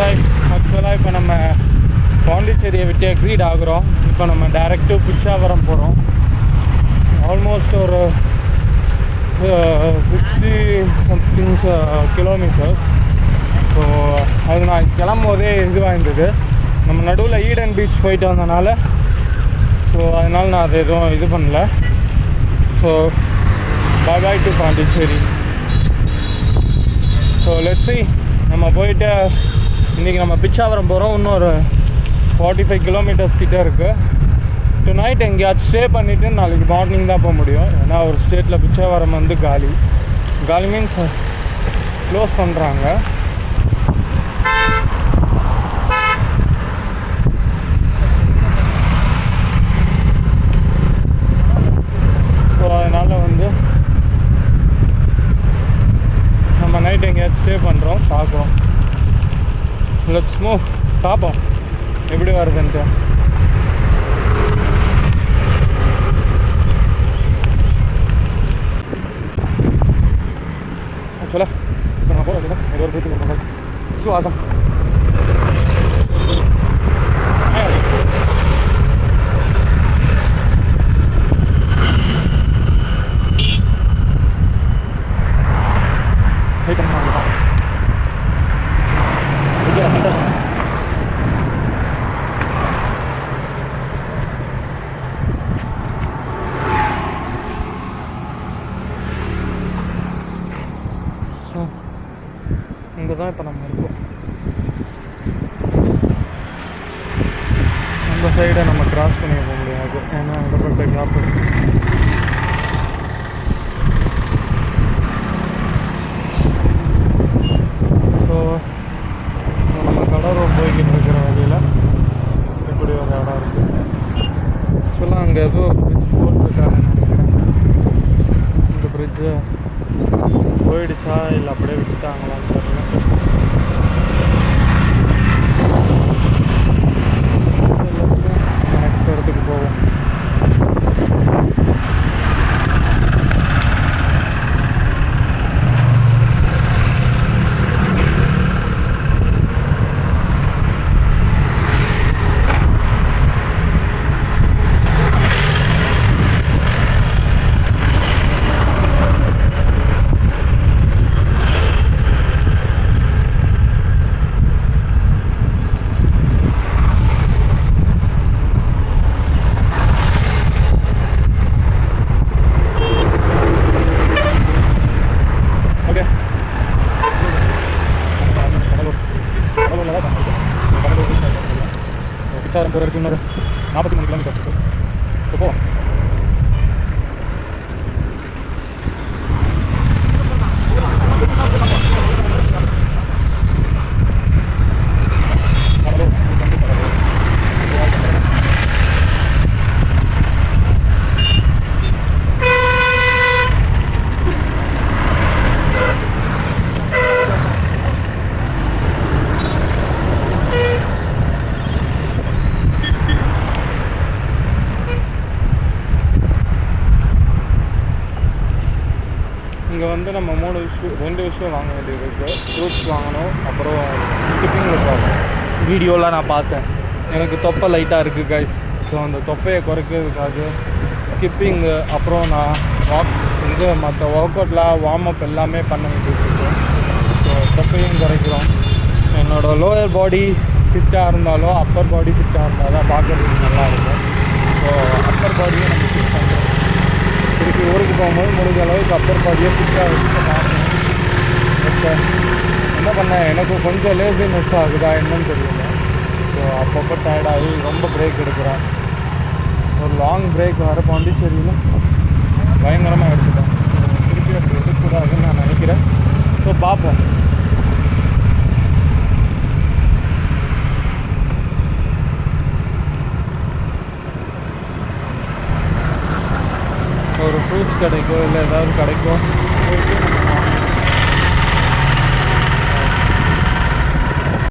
ஆக்சுவலாக இப்போ நம்ம பாண்டிச்சேரியை விட்டு எக்ஸிட் ஆகுறோம். இப்போ நம்ம டைரெக்ட் டு பிச்சாவரம் போகிறோம். ஆல்மோஸ்ட் ஒரு 60 சம்திங் கிலோமீட்டர்ஸ். ஸோ அது நான் கிளம்பும் போதே இதுவாகிருந்தது. நம்ம நடுவில் ஈடன் பீச் போயிட்டு வந்தனால ஸோ அதனால் நான் அது எதுவும் இது பண்ணல. So bye to Pondicherry. So let's see நம்ம போயிட்டு இன்றைக்கி நம்ம பிச்சாவரம் போகிறோம். இன்னொரு 45 கிலோமீட்டர்ஸ் கிட்டே இருக்குது. டு நைட் எங்கேயாச்சும் ஸ்டே பண்ணிவிட்டு நாளைக்கு மார்னிங் தான் போக முடியும். ஏன்னா ஒரு ஸ்டேட்டில் பிச்சாவரம் வந்து காலி மீன்ஸ் க்ளோஸ் பண்ணுறாங்க. ஸோ அதனால் வந்து நம்ம நைட் எங்கேயாச்சும் ஸ்டே பண்ணுறோம், பார்க்குறோம். Let's move. பார்ப்போம் எப்படி வருதுன்ட்டு. ஆக்சுவலாக இப்போ நான் போகிறோம் ஏதோ ஒரு பிரச்சனை ஸோ ஆசம் வெயிட் பண்ணுவாங்க. ஸோ இங்கே தான் இப்போ நம்ம இருக்கோம். அந்த சைடை நம்ம கிராஸ் பண்ணி போக முடியாது, ஏன்னா இடப்பட்ட கேப் இருக்குது. ஸோ நம்ம கடலூர் போய்கிட்டு இருக்கிற வழியில் இப்படி ஒரு இடம் இருக்குது. ஆக்சுவலாக அங்கே ஏதோ பிரிட்ஜ் போட்டிருக்காங்கன்னு நினைக்கிறேன். இந்த பிரிட்ஜு போயிடுச்சா இல்லை அப்படியே விட்டுட்டாங்களான்னு தெரியல. நெக்ஸ்ட் இடத்துக்கு போவோம். பிச்சாவரம் போகிறதுக்கு இன்னொரு 43 கிலோமீட்டர்ஸ் இருக்குது. இப்போ இங்கே வந்து நம்ம 2 விஷயம் வாங்க வேண்டியது இருக்குது. ஃப்ரூட்ஸ் வாங்கணும், அப்புறம் ஸ்கிப்பிங்கில் போகணும். வீடியோலாம் நான் பார்த்தேன், எனக்கு தொப்பை லைட்டாக இருக்குது கைஸ். ஸோ அந்த தொப்பையை குறைக்கிறதுக்காக ஸ்கிப்பிங்கு, அப்புறம் நான் மற்ற ஒர்க் அவுட்லாம் வார்ம் அப் எல்லாமே பண்ண வேண்டியது இருக்குது. ஸோ தொப்பையும் குறைக்கிறோம். என்னோடய லோயர் பாடி ஃபிட்டாக இருந்தாலும் அப்பர் பாடி ஃபிட்டாக இருந்தால் தான் பார்க்குறதுக்கு நல்லாயிருக்கும். ஸோ அப்பர் பாடியை நம்ம ஃபிட் பண்ணுறோம். திருப்பி ஊருக்கு போகும்போது முடிஞ்ச அளவுக்கு அப்பர் பாடியை ஃபிட்டாக வச்சுட்டு பார்க்கணும். பட் என்ன பண்ணேன், எனக்கு கொஞ்சம் லேசினஸ் ஆகுதா என்னன்னு தெரியல. ஸோ அப்பப்போ டயர்டாகி ரொம்ப பிரேக் எடுக்கிறேன். ஒரு லாங் பிரேக் வர பாண்டிச்சேரியில் பயங்கரமாக எடுத்துட்டேன். திருப்பி அப்படி எடுக்கக்கூடாதுன்னு நான் நினைக்கிறேன். ஸோ பார்ப்போம். ஒரு ஃப்ரூட்ஸ் கிடைக்கோ இல்லை ஏதாவது கிடைக்கோ போயிட்டு